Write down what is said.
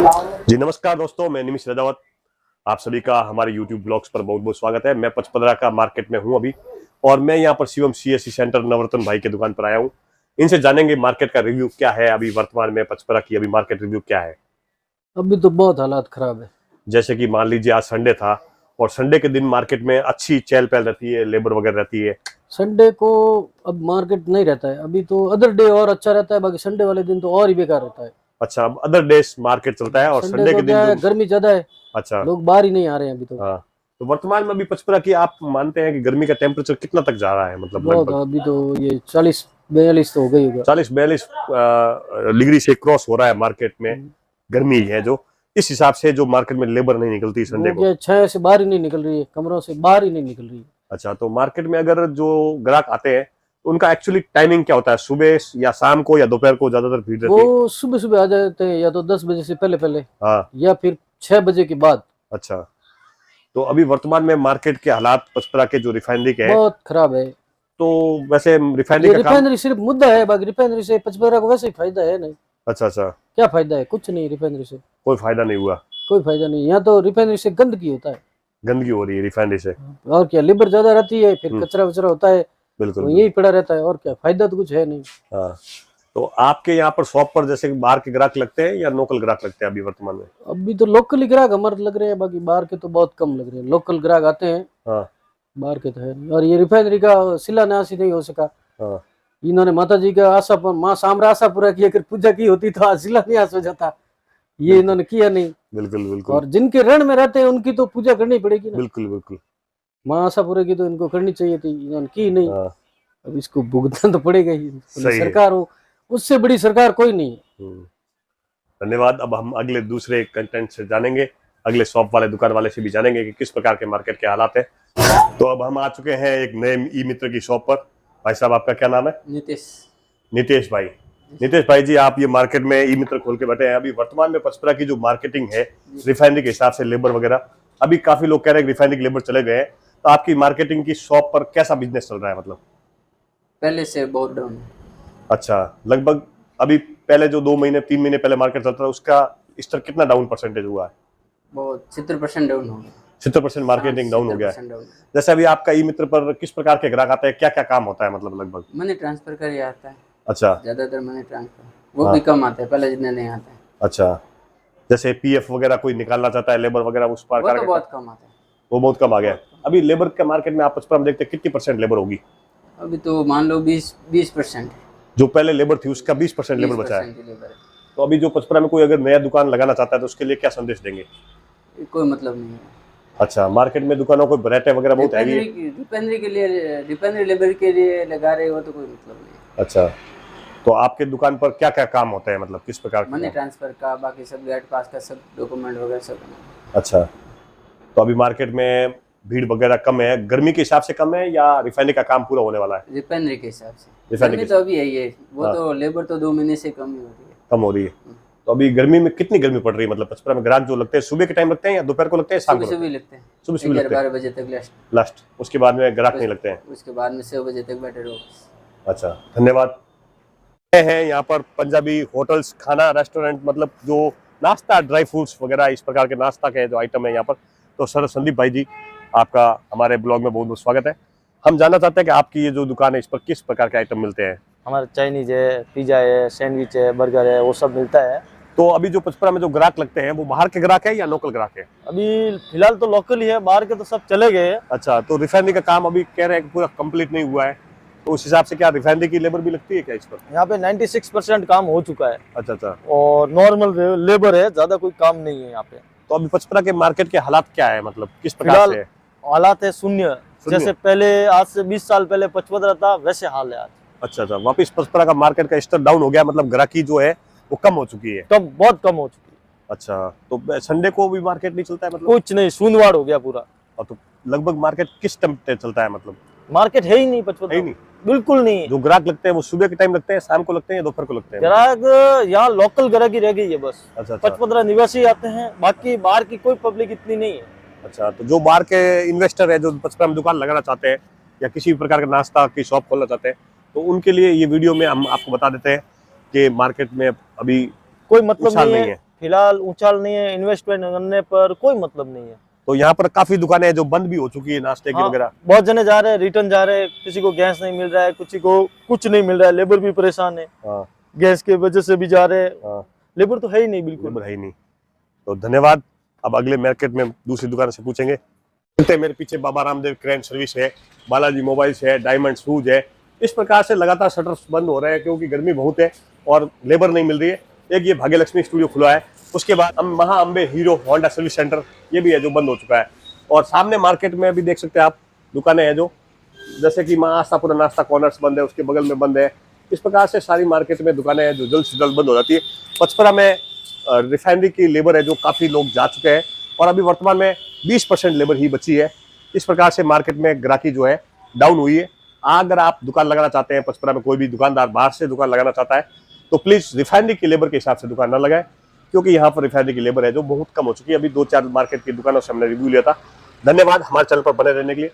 जी नमस्कार दोस्तों, मैं निमिष रजावत। आप सभी का हमारे YouTube ब्लॉग्स पर बहुत बहुत स्वागत है। मैं पचपदरा का मार्केट में हूं अभी, और मैं यहां पर शिवम CSC सेंटर नवरत्न भाई की दुकान पर आया हूं। इनसे जानेंगे मार्केट का रिव्यू क्या है, अभी वर्तमान में पचपदरा की अभी मार्केट रिव्यू क्या है। अभी तो बहुत हालात खराब है। जैसे कि मान लीजिए आज संडे था, और संडे के दिन मार्केट में अच्छी चहल पहल रहती है, लेबर वगैरह रहती है। संडे को अब मार्केट नहीं रहता है, अभी तो अदर डे और अच्छा रहता है, बाकी संडे वाले दिन तो और ही बेकार रहता है। अच्छा, अब अदर डेज मार्केट चलता है और संडे संडे के को दिन क्या है, जो। गर्मी ज्यादा है, अच्छा। लोग बाहर ही नहीं आ रहे हैं अभी तो। हाँ, तो वर्तमान में अभी पचपदरा की आप मानते हैं कि गर्मी का टेम्परेचर कितना तक जा रहा है, मतलब बहुत, लगभग अभी तो ये 40-42 तो हो गई होगा। 40-42 डिग्री से क्रॉस हो रहा है मार्केट में। गर्मी है जो, इस हिसाब से जो मार्केट में लेबर नहीं निकलती संडे वो को। क्या, छह से बाहर ही नहीं निकल रही है, कमरों से बाहर ही नहीं निकल रही है। अच्छा, तो मार्केट में अगर जो ग्राहक आते हैं तो उनका एक्चुअली टाइमिंग क्या होता है, सुबह या शाम को या दोपहर को ज्यादातर भीड़ रहती है? वो सुबह सुबह आ जाते हैं, या तो 10 बजे से पहले पहले, हाँ। या फिर 6 बजे के बाद। अच्छा, तो अभी वर्तमान में मार्केट के हालात पचपदरा के जो रिफाइनरी के हैं, बहुत खराब है। तो वैसे रिफाइनरी ये का काम। रिफाइनरी सिर्फ मुद्दा है, बाकी रिफाइनरी से पचपदरा को वैसे ही फायदा है नहीं। अच्छा अच्छा, क्या फायदा है, कुछ नहीं रिफाइनरी से, कोई फायदा नहीं हुआ। कोई फायदा नहीं। यहाँ तो रिफाइनरी से गंदगी होता है, गंदगी हो रही है रिफाइनरी से। और क्या, लेबर ज्यादा रहती है, फिर कचरा वचरा होता है, बिल्कुल तो बिल्कुल। यही पड़ा रहता है, और क्या, फायदा तो कुछ है नहीं। हाँ, तो आपके यहाँ पर शॉप पर जैसे बाहर के ग्राहक लगते हैं या लोकल ग्राहक लगते हैं अभी वर्तमान में? अभी तो लोकल ही ग्राहक हमारे लग रहे हैं, बाकी बाहर के तो बहुत कम लग रहे हैं। लोकल ग्राहक आते हैं, हाँ बाहर के तो है नहीं। और ये रिफाइनरी का शिलान्यास ही नहीं हो सका। हाँ। इन्होंने माता जी का आशा पर, माँ सामरा आशा पूरा किया, अगर पूजा की होती तो आज शिलान्यास हो जाता। ये इन्होंने किया नहीं। बिल्कुल बिल्कुल। और जिनके रण में रहते हैं उनकी तो पूजा करनी पड़ेगी ना। बिल्कुल बिल्कुल। माँ आशा पूरा की तो इनको करनी चाहिए थी, इन्होंने की नहीं। हाँ, अब इसको भुगतना तो पड़ेगा ही, सही है। सरकार हो, उससे बड़ी सरकार कोई नहीं है। धन्यवाद। अब हम अगले दूसरे कंटेंट से जानेंगे, अगले शॉप वाले दुकान वाले से भी जानेंगे कि किस प्रकार के मार्केट के हालात है। तो अब हम आ चुके हैं एक नए ई मित्र की शॉप पर। भाई साहब, आपका क्या नाम है? नीतीश। नितेश भाई। नितेश भाई जी, आप ये मार्केट में ई मित्र खोल के बैठे हैं। अभी वर्तमान में पचपदरा की जो मार्केटिंग है रिफाइनरी के हिसाब से, लेबर वगैरह, अभी काफी लोग कह रहे हैं कि रिफाइनरी के लेबर चले गए हैं, तो आपकी मार्केटिंग की शॉप पर कैसा बिजनेस चल रहा है, मतलब? पहले से बहुत डाउन है। अच्छा, लगभग अभी पहले जो 2 महीने 3 महीने पहले मार्केट चलता था उसका स्तर कितना डाउन परसेंटेज हुआ है? बहुत 70% डाउन हो गया। 70% मार्केटिंग डाउन हो गया है। 70% डाउन। जैसे अभी आपका ई मित्र पर किस प्रकार के ग्राहक आते हैं, क्या क्या काम होता है, मतलब लगभग? मनी ट्रांसफर कर ही आता है, अच्छा ज्यादातर मनी ट्रांसफर, वो हाँ। भी कम आते हैं, पहले जितने नहीं आते हैं। अच्छा, जैसे PF वगैरह कोई निकालना चाहता है, लेबर वगैरह, उस वो प्रकार तो के बहुत कम आते हैं। वो बहुत कम आ गया है। अभी लेबर के मार्केट में आप पचपन में देखते हैं कितनी परसेंट लेबर होगी? अभी तो मान लो 20% जो पहले लेबर थी उसका 20% लेबर बचा है। तो अभी जो पचपन में कोई अगर नया दुकान लगाना चाहता है तो उसके लिए क्या संदेश देंगे? कोई मतलब नहीं है। अच्छा, मार्केट में दुकानों को वैरायटी वगैरह बहुत हैवी है। रिफाइनरी के लिए, रिफाइनरी लेबर के लिए लगा रहे हो तो कोई मतलब नहीं। अच्छा, तो आपके दुकान पर क्या क्या काम होता है, मतलब किस प्रकार मनी का? ट्रांसफर का, बाकी सब गेट पास का, सब डॉक्यूमेंट वगैरह सब। अच्छा, तो अभी मार्केट में भीड़ वगैरह कम है, गर्मी के हिसाब से कम है या रिफाइनरी का काम पूरा होने वाला है? रिफाइनरी के हिसाब से रिफाइनरी गर्मी के तो अभी है ये, वो हाँ। तो लेबर तो 2 महीने से कम ही हो रही है। कम हो रही है। तो अभी गर्मी में कितनी गर्मी पड़ रही है, मतलब पचपन में ग्राहक जो लगते हैं सुबह के टाइम लगते हैं या दोपहर को लगते हैं, शाम को सुबह लगते हैं, सुबह सुबह लगते हैं 12 बजे तक लास्ट, उसके बाद में ग्राहक नहीं लगते हैं? उसके बाद में 6 बजे तक बैठे रहो। अच्छा, धन्यवाद। हैं यहाँ पर पंजाबी होटल्स, खाना रेस्टोरेंट, मतलब जो नाश्ता, ड्राई फ्रूट्स वगैरह, इस प्रकार के नाश्ता के जो आइटम है यहाँ पर। तो सर संदीप भाई जी, आपका हमारे ब्लॉग में बहुत बहुत स्वागत है। हम जानना चाहते हैं कि आपकी ये जो दुकान है इस पर किस प्रकार के आइटम मिलते हैं? हमारा चाइनीज है, पिज़्ज़ा है, सैंडविच है, बर्गर है, वो सब मिलता है। तो अभी जो पचपन में जो ग्राहक लगते हैं वो बाहर के ग्राहक है या लोकल ग्राहक है? अभी फिलहाल तो लोकल ही है, बाहर के तो सब चले गए हैं। अच्छा, तो रिफाइनरी का काम अभी कह रहे हैं कि पूरा कंप्लीट नहीं हुआ है, तो उस हिसाब से क्या रिफाइनरी की लेबर भी लगती है क्या इस पर? यहाँ पे 96% काम हो चुका है। अच्छा अच्छा। और नॉर्मल लेबर है, ज्यादा कोई काम नहीं है यहाँ पे। तो अभी पचपन के मार्केट के हालात क्या है, मतलब किस प्रकार फिलहाल से है? हालात है शून्य। शून्य? जैसे पहले, आज से 20 साल पहले पचपदरा था, वैसे हाल है आज। अच्छा अच्छा, वापिस पचपन का मार्केट का स्तर डाउन हो गया, मतलब ग्राहकी जो है वो कम हो चुकी है? कम, बहुत कम हो चुकी है। अच्छा, तो संडे को भी मार्केट नहीं चलता है, मतलब? कुछ नहीं, शून्यवाड़ हो गया पूरा। और तो लगभग मार्केट किस टाइम पे चलता है, मतलब? मार्केट है ही नहीं है पचपदरा, ही नहीं। बिल्कुल नहीं। जो ग्राहक लगते हैं वो सुबह के टाइम लगते हैं, शाम को लगते हैं या दोपहर को लगते हैं? ग्राहक यहाँ लोकल ग्राहक ही रह गई है बस। अच्छा अच्छा। पचपदरा निवासी आते हैं, बाकी बाहर की कोई पब्लिक इतनी नहीं है। अच्छा, तो जो बाहर के इन्वेस्टर है जो पचपन में दुकान लगाना चाहते हैं या किसी भी प्रकार का नाश्ता की शॉप खोलना चाहते हैं, तो उनके लिए ये वीडियो में हम आपको बता देते हैं कि मार्केट में अभी कोई मतलब उछाल नहीं नहीं है। है। फिलहाल उछाल नहीं है, इन्वेस्टमेंट करने पर कोई मतलब नहीं है। तो यहाँ पर काफी दुकानें हैं जो बंद भी हो चुकी है नाश्ते की हाँ, वगैरह। बहुत जने जा रहे हैं, रिटर्न जा रहे हैं, किसी को गैस नहीं मिल रहा है, किसी को कुछ नहीं मिल रहा है, लेबर भी परेशान है, हाँ गैस के वजह से भी जा रहे हैं, हाँ, लेबर तो है ही नहीं बिल्कुल। लेबर है ही नहीं। तो धन्यवाद। अब अगले मार्केट में दूसरी दुकान से पूछेंगे। चलते हैं, मेरे पीछे बाबा रामदेव क्रेन सर्विस है, बालाजी मोबाइल्स है, डायमंड शूज है। इस प्रकार से लगातार शटर्स बंद हो रहे हैं क्योंकि गर्मी बहुत है और लेबर नहीं मिल रही है। एक ये भाग्यलक्ष्मी स्टूडियो खुला है, उसके बाद हम महा Ambe hero Honda service centre ये भी है जो बंद हो चुका है। और सामने मार्केट में भी देख सकते हैं आप दुकानें हैं जो, जैसे कि माँ आस्थापुरा नाश्ता कॉर्नर्स बंद है, उसके बगल में बंद है। इस प्रकार से सारी मार्केट में दुकानें हैं जो जल्द से जल्द बंद हो जाती है। पचपरा में रिफाइनरी की लेबर है जो काफ़ी लोग जा चुके हैं और अभी वर्तमान में 20% लेबर ही बची है। इस प्रकार से मार्केट में ग्राहकी जो है डाउन हुई है। अगर आप दुकान लगाना चाहते हैं पचपरा में, कोई भी दुकानदार बाहर से दुकान लगाना चाहता है तो प्लीज़ रिफाइनरी की लेबर के हिसाब से दुकान ना लगाए, क्योंकि यहाँ पर रिफाइनरी की लेबर है जो बहुत कम हो चुकी है। अभी 2-4 मार्केट की दुकानों से हमने रिव्यू लिया था। धन्यवाद हमारे चैनल पर बने रहने के लिए।